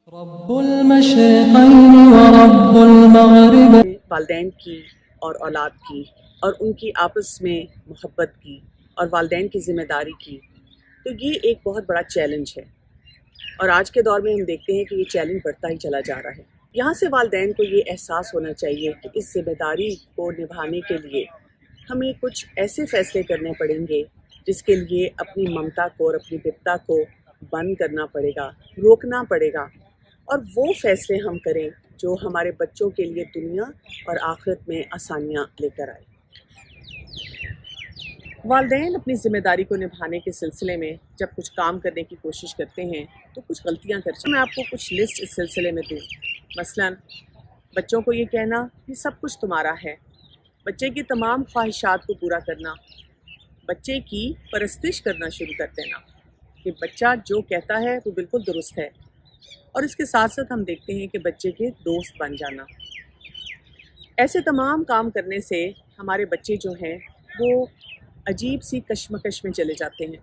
رب المشرقین ورب المغرب. والدین کی اور اولاد کی اور ان کی آپس میں محبت کی اور والدین کی ذمہ داری کی، تو یہ ایک بہت بڑا چیلنج ہے، اور آج کے دور میں ہم دیکھتے ہیں کہ یہ چیلنج بڑھتا ہی چلا جا رہا ہے۔ یہاں سے والدین کو یہ احساس ہونا چاہیے کہ اس ذمہ داری کو نبھانے کے لیے ہمیں کچھ ایسے فیصلے کرنے پڑیں گے جس کے لیے اپنی ممتا کو اور اپنی پپتا کو بند کرنا پڑے گا، روکنا پڑے گا، اور وہ فیصلے ہم کریں جو ہمارے بچوں کے لیے دنیا اور آخرت میں آسانیاں لے کر آئے۔ والدین اپنی ذمہ داری کو نبھانے کے سلسلے میں جب کچھ کام کرنے کی کوشش کرتے ہیں تو کچھ غلطیاں کرتے ہیں۔ میں آپ کو کچھ لسٹ اس سلسلے میں دوں۔ مثلاً بچوں کو یہ کہنا کہ سب کچھ تمہارا ہے، بچے کی تمام خواہشات کو پورا کرنا، بچے کی پرستش کرنا شروع کر دینا کہ بچہ جو کہتا ہے وہ بالکل درست ہے، اور اس کے ساتھ ساتھ ہم دیکھتے ہیں کہ بچے کے دوست بن جانا۔ ایسے تمام کام کرنے سے ہمارے بچے جو ہیں وہ عجیب سی کشمکش میں چلے جاتے ہیں،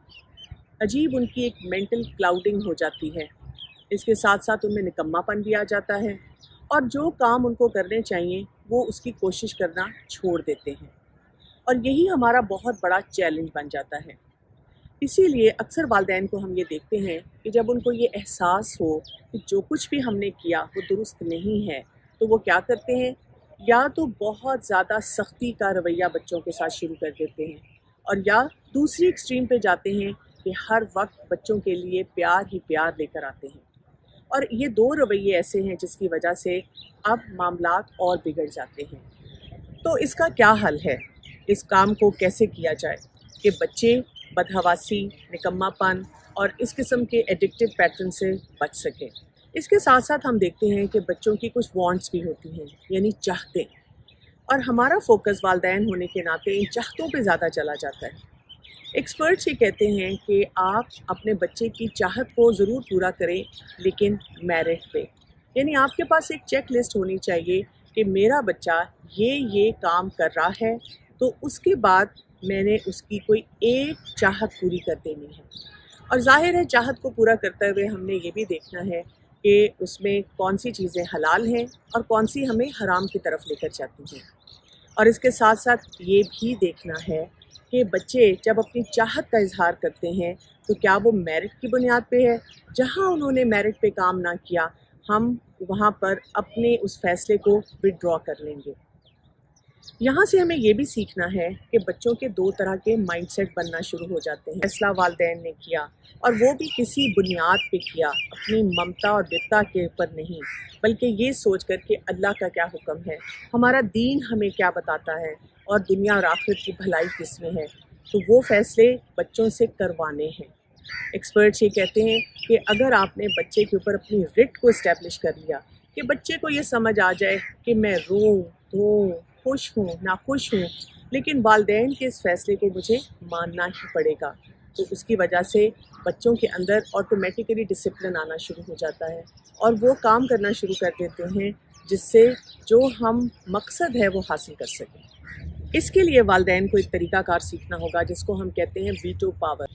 عجیب ان کی ایک مینٹل کلاؤڈنگ ہو جاتی ہے، اس کے ساتھ ساتھ ان میں نکما پن بھی آ جاتا ہے، اور جو کام ان کو کرنے چاہیے وہ اس کی کوشش کرنا چھوڑ دیتے ہیں، اور یہی ہمارا بہت بڑا چیلنج بن جاتا ہے۔ اسی لیے اکثر والدین کو ہم یہ دیکھتے ہیں کہ جب ان کو یہ احساس ہو کہ جو کچھ بھی ہم نے کیا وہ درست نہیں ہے، تو وہ کیا کرتے ہیں، یا تو بہت زیادہ سختی کا رویہ بچوں کے ساتھ شروع کر دیتے ہیں، اور یا دوسری ایکسٹریم پہ جاتے ہیں کہ ہر وقت بچوں کے لیے پیار ہی پیار لے کر آتے ہیں۔ اور یہ دو رویے ایسے ہیں جس کی وجہ سے اب معاملات اور بگڑ جاتے ہیں۔ تو اس کا کیا حل ہے؟ اس کام کو کیسے کیا جائے کہ بچے بدحواسی، نکما پن اور اس قسم کے ایڈکٹیو پیٹرن سے بچ سکیں؟ اس کے ساتھ ساتھ ہم دیکھتے ہیں کہ بچوں کی کچھ وانٹس بھی ہوتی ہیں، یعنی چاہتے، اور ہمارا فوکس والدین ہونے کے ناطے ان چاہتوں پہ زیادہ چلا جاتا ہے۔ ایکسپرٹس یہ کہتے ہیں کہ آپ اپنے بچے کی چاہت کو ضرور پورا کریں، لیکن میرٹ پہ، یعنی آپ کے پاس ایک چیک لسٹ ہونی چاہیے کہ میرا بچہ یہ کام کر رہا ہے تو اس کے بعد میں نے اس کی کوئی ایک چاہت پوری کر دینی ہے۔ اور ظاہر ہے چاہت کو پورا کرتے ہوئے ہم نے یہ بھی دیکھنا ہے کہ اس میں کون سی چیزیں حلال ہیں اور کون سی ہمیں حرام کی طرف لے کر جاتی ہیں، اور اس کے ساتھ ساتھ یہ بھی دیکھنا ہے کہ بچے جب اپنی چاہت کا اظہار کرتے ہیں تو کیا وہ میرٹ کی بنیاد پہ ہے؟ جہاں انہوں نے میرٹ پہ کام نہ کیا، ہم وہاں پر اپنے اس فیصلے کو وڈرا کر لیں گے۔ یہاں سے ہمیں یہ بھی سیکھنا ہے کہ بچوں کے دو طرح کے مائنڈ سیٹ بننا شروع ہو جاتے ہیں۔ فیصلہ والدین نے کیا، اور وہ بھی کسی بنیاد پہ کیا، اپنی ممتا اور بپتا کے اوپر نہیں، بلکہ یہ سوچ کر کہ اللہ کا کیا حکم ہے، ہمارا دین ہمیں کیا بتاتا ہے، اور دنیا اور آخرت کی بھلائی کس میں ہے، تو وہ فیصلے بچوں سے کروانے ہیں۔ ایکسپرٹس یہ کہتے ہیں کہ اگر آپ نے بچے کے اوپر اپنی رٹ کو اسٹیبلش کر لیا کہ بچے کو یہ سمجھ آ جائے کہ میں روؤں دھوؤں، خوش ہوں ناخوش ہوں، لیکن والدین کے اس فیصلے کو مجھے ماننا ہی پڑے گا، تو اس کی وجہ سے بچوں کے اندر آٹومیٹیکلی ڈسپلن آنا شروع ہو جاتا ہے، اور وہ کام کرنا شروع کر دیتے ہیں جس سے جو ہم مقصد ہے وہ حاصل کر سکیں۔ اس کے لیے والدین کو ایک طریقہ کار سیکھنا ہوگا جس کو ہم کہتے ہیں ویٹو پاور۔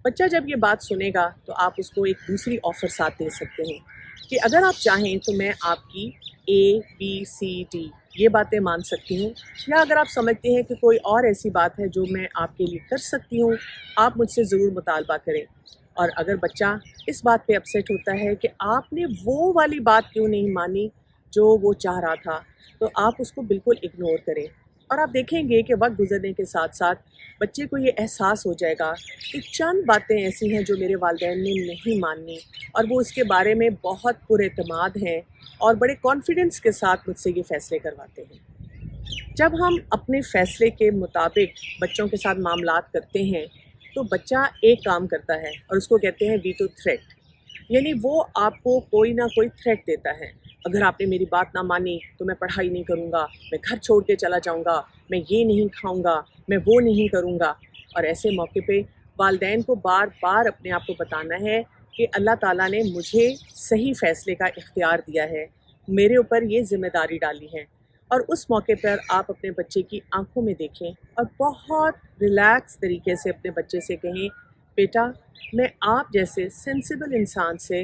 بچہ جب یہ بات سنے گا تو آپ اس کو ایک دوسری آفر ساتھ دے سکتے ہیں کہ اگر آپ چاہیں تو میں آپ کی ABCD یہ باتیں مان سکتی ہوں، یا اگر آپ سمجھتے ہیں کہ کوئی اور ایسی بات ہے جو میں آپ کے لیے کر سکتی ہوں، آپ مجھ سے ضرور مطالبہ کریں۔ اور اگر بچہ اس بات پہ اپسیٹ ہوتا ہے کہ آپ نے وہ والی بات کیوں نہیں مانی جو وہ چاہ رہا تھا، تو آپ اس کو بالکل اگنور کریں، اور آپ دیکھیں گے کہ وقت گزرنے کے ساتھ ساتھ بچے کو یہ احساس ہو جائے گا کہ چند باتیں ایسی ہیں جو میرے والدین نے نہیں مانی، اور وہ اس کے بارے میں بہت پر اعتماد ہیں اور بڑے کانفیڈنس کے ساتھ مجھ سے یہ فیصلے کرواتے ہیں۔ جب ہم اپنے فیصلے کے مطابق بچوں کے ساتھ معاملات کرتے ہیں تو بچہ ایک کام کرتا ہے، اور اس کو کہتے ہیں ویٹو تھریٹ، یعنی وہ آپ کو کوئی نہ کوئی تھریٹ دیتا ہے۔ اگر آپ نے میری بات نہ مانی تو میں پڑھائی نہیں کروں گا، میں گھر چھوڑ کے چلا جاؤں گا، میں یہ نہیں کھاؤں گا، میں وہ نہیں کروں گا۔ اور ایسے موقع پہ والدین کو بار بار اپنے آپ کو بتانا ہے کہ اللہ تعالیٰ نے مجھے صحیح فیصلے کا اختیار دیا ہے، میرے اوپر یہ ذمہ داری ڈالی ہے، اور اس موقع پر آپ اپنے بچے کی آنکھوں میں دیکھیں اور بہت ریلیکس طریقے سے اپنے بچے سے کہیں، بیٹا میں آپ جیسے سینسیبل انسان سے